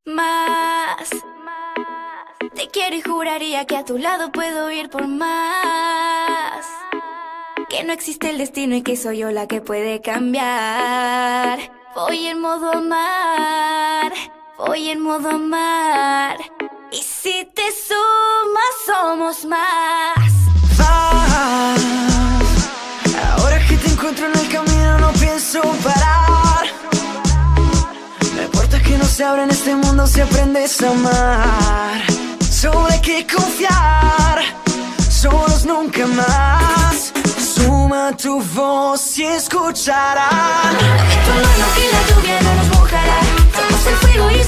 más. Te quiero y juraría que a tu lado puedo ir por más. Que no existe el destino y que soy yo la que puede cambiar. Voy en modo amar, voy en modo amar. Y si te sumas somos más. Vas. Ahora que te encuentro en el camino no pienso parar. No importa que no se abra en este mundo si aprendes a amar. Solo hay que confiar, solos nunca más. Suma tu voz y escucharán. Tu mano y la lluvia no nos mojará. Somos el fuego y